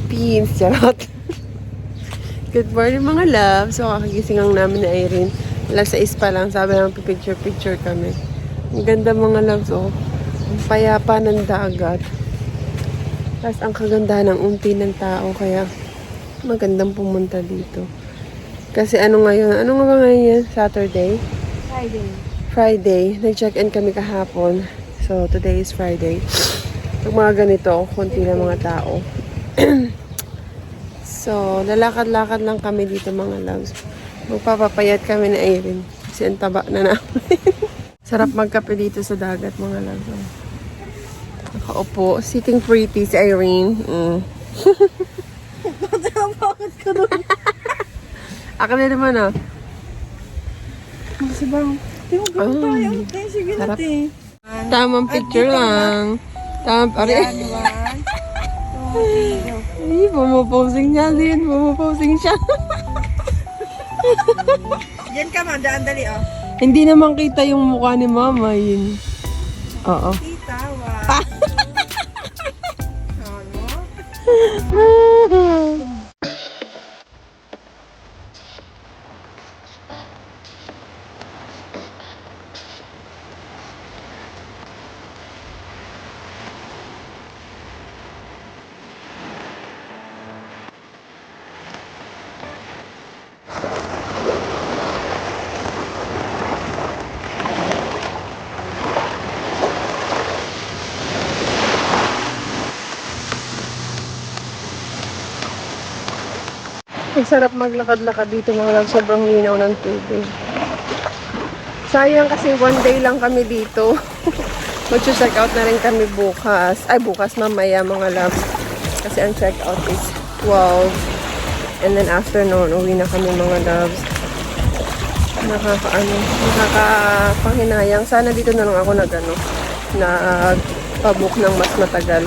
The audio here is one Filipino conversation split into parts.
Philippines. Charot. Good morning mga love. So, kakagising lang namin na Irene. Alas 6 pa lang. Sabi namin, picture kami. Ang ganda mga loves, oh. Ang payapa ng dagat. Tapos, ang kaganda ng unti ng tao. Kaya, magandang pumunta dito. Kasi ano ngayon? Ano nga ba ngayon yan? Saturday? Friday. Nag-check-in kami kahapon. So, today is Friday. Pag mga ganito, konti na mga tao. So, lalakad-lakad lang kami dito mga loves. Magpapapayat kami na Irene. Kasi ang taba na namin. Sarap magkape dito sa dagat mga loves. Nakaupo. Sitting pretty si Irene. Bakit ka doon? Ako na naman ah. Kasi bang, di mo gano'n tayo. Sige Sarap. natin. Tamang picture lang. Tamang pare. Yan, 1, 2, 3, go. Ay, pumuposing niya din. Pumuposing siya. Yan ka man, daan dali oh. Hindi naman kita yung mukha ni mama yun. Oo. Kita, Ano? Ang sarap maglakad-lakad dito mga love. Sobrang linaw ng tubig. Sayang kasi one day lang kami dito. Mag-check out na rin kami bukas. Ay, bukas mamaya mga love. Kasi ang check out is 12. And then afternoon, uwi na kami mga loves. Nakakapanginayang. Sana dito na lang ako nagpabook ng mas matagal.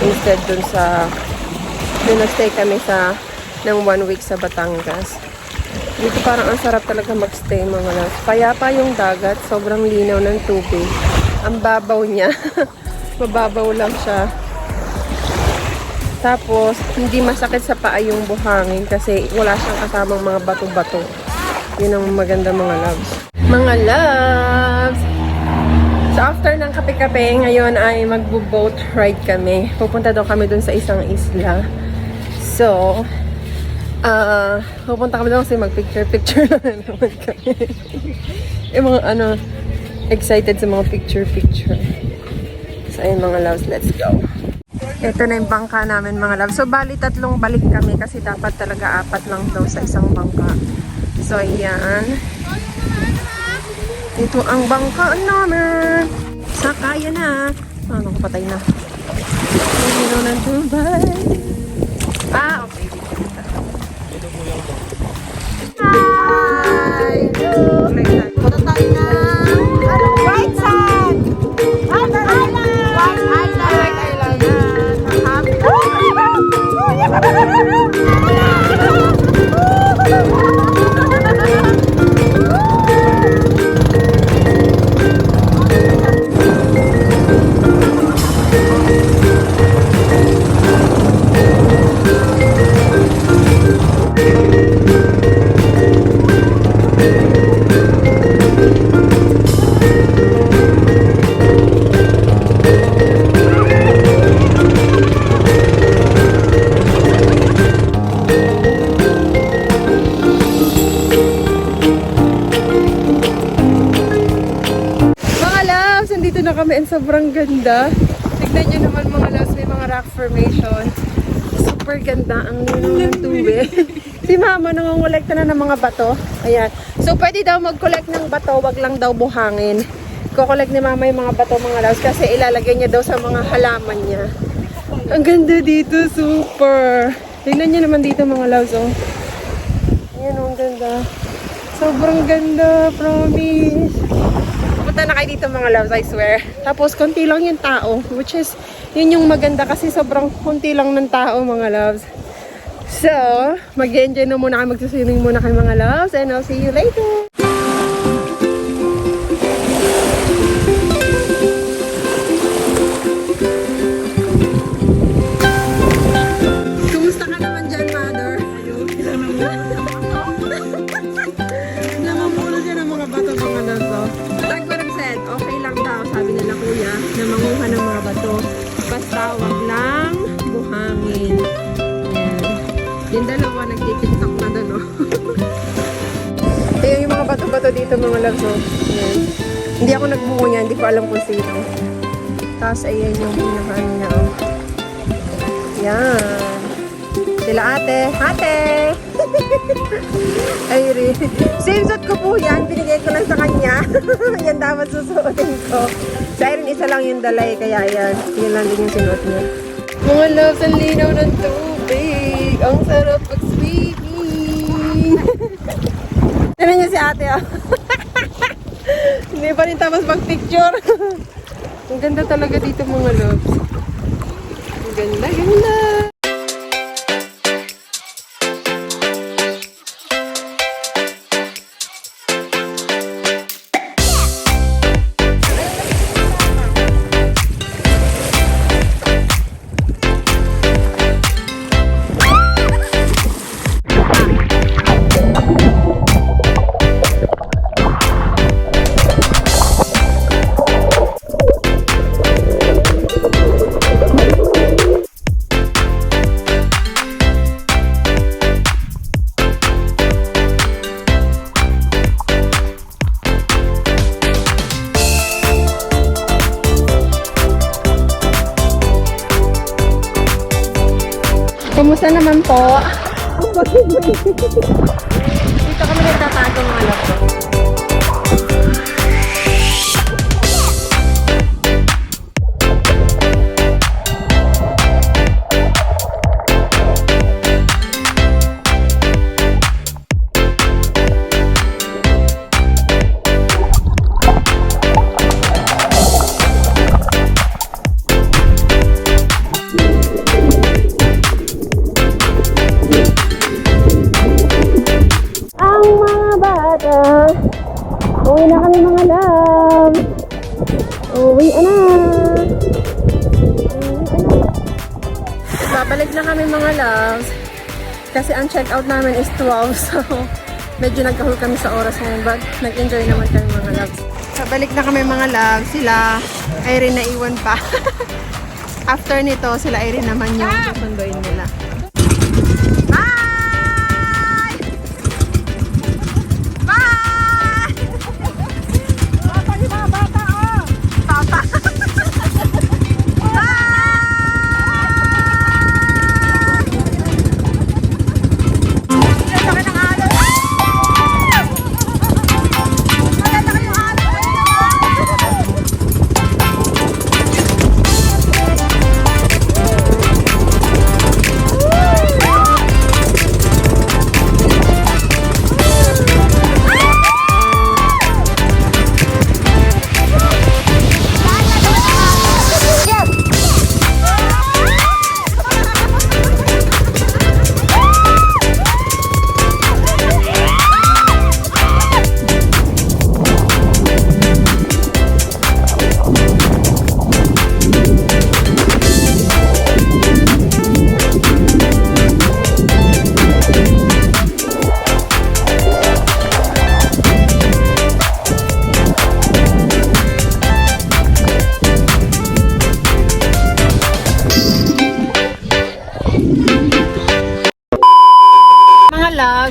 Instead dun na-stay kami ng 1 week sa Batangas. Dito parang ang sarap talaga magstay mga loves. Payapa yung dagat, sobrang linaw ng tubig. Ang babaw niya. Mababaw lang siya. Tapos, hindi masakit sa paa yung buhangin kasi wala siyang kasamang mga bato-bato. Yun ang maganda mga loves. Mga loves! So, after ng kape-kape, ngayon ay magbo-boat ride kami. Pupunta daw kami dun sa isang isla. So, pupunta kami doon kasi mag-picture lang naman kami. Yung mga excited sa mga picture. So, ayun mga loves, let's go. Ito na yung bangka namin mga loves. So, bali 3 balik kami kasi dapat talaga 4 lang daw sa isang bangka. So, ayan. Ito ang bangka namin. Sakaya na. Nakapatay na. Ito na Dubai. Okay. Hi! Punta tayo na Right side! White na kami and sobrang ganda. Tignan nyo naman mga loves, may mga rock formation. Super ganda ang lino ng tubig. Si mama nangongolekta na ng mga bato. Ayan. So pwede daw mag-collect ng bato, wag lang daw buhangin. Ko-collect ni mama yung mga bato mga loves kasi ilalagay niya daw sa mga halaman niya. Ang ganda dito, super. Tignan nyo naman dito mga loves, oh. Ayan, oh, ang ganda. Sobrang ganda, promise. Punta na kayo dito mga loves, I swear. Tapos, konti lang yung tao. Which is, yun yung maganda kasi sobrang konti lang ng tao mga loves. So, mag-enjoy na muna kayo, magsiswimming muna kayo mga loves. And I'll see you later. Kumusta Wag lang buhangin. Ayan. Yung dalawa nagtitiktok na doon, oh. Ayan yung mga bato-bato dito, mga loves, oh. Ayan. Hindi ako nagbuo niyan, hindi ko alam kung sino. Tapos ayan yung pinakaano niya, oh. Ayan. Sila ate. Ate! Ay, same suit ko po yan. Binigay ko lang sa kanya. Yan dapat susuotin ko. Sa Irene, isa lang yung dalay. Kaya yan. Yun lang din yung sinuot niya. Mga loves, ang linaw ng tubig. Ang sarap pag-swimming. Tignan niyo si ate, oh. Hindi pa rin tapos mag-picture. Ang ganda talaga dito, mga loves. Ang ganda, ganda. Kumusta naman po? Dito kami nagtatago ng anak ko. Uwi na kami, mga love. Uwi na. Babalik na kami, mga loves. Kasi ang check-out namin is 12. So, medyo nagkahul kami sa oras ngayon. But nag-enjoy naman kami, mga loves. Babalik na kami, mga loves. Sila Irene naiwan pa. After nito, sila Irene naman yung susunduin nila.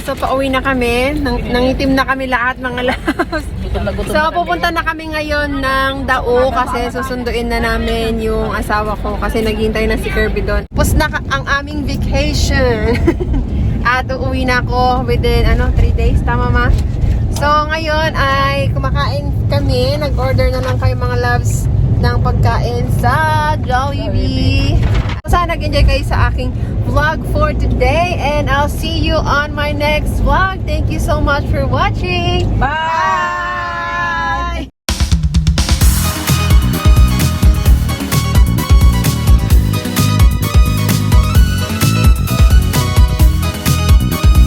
So, pauwi na kami. Nangitim na kami lahat, mga loves. So, pupunta na kami ngayon ng Dao kasi susunduin na namin yung asawa ko kasi naghihintay na si Kirby doon. Tapos na ang aming vacation. At uuwi na ako within 3 days. Tama, ma? So, ngayon ay kumakain kami. Nag-order na lang kayo, mga loves, ng pagkain sa Jollibee. Sana nag-enjoy kayo sa aking vlog for today and I'll see you on my next vlog. Thank you so much for watching. Bye!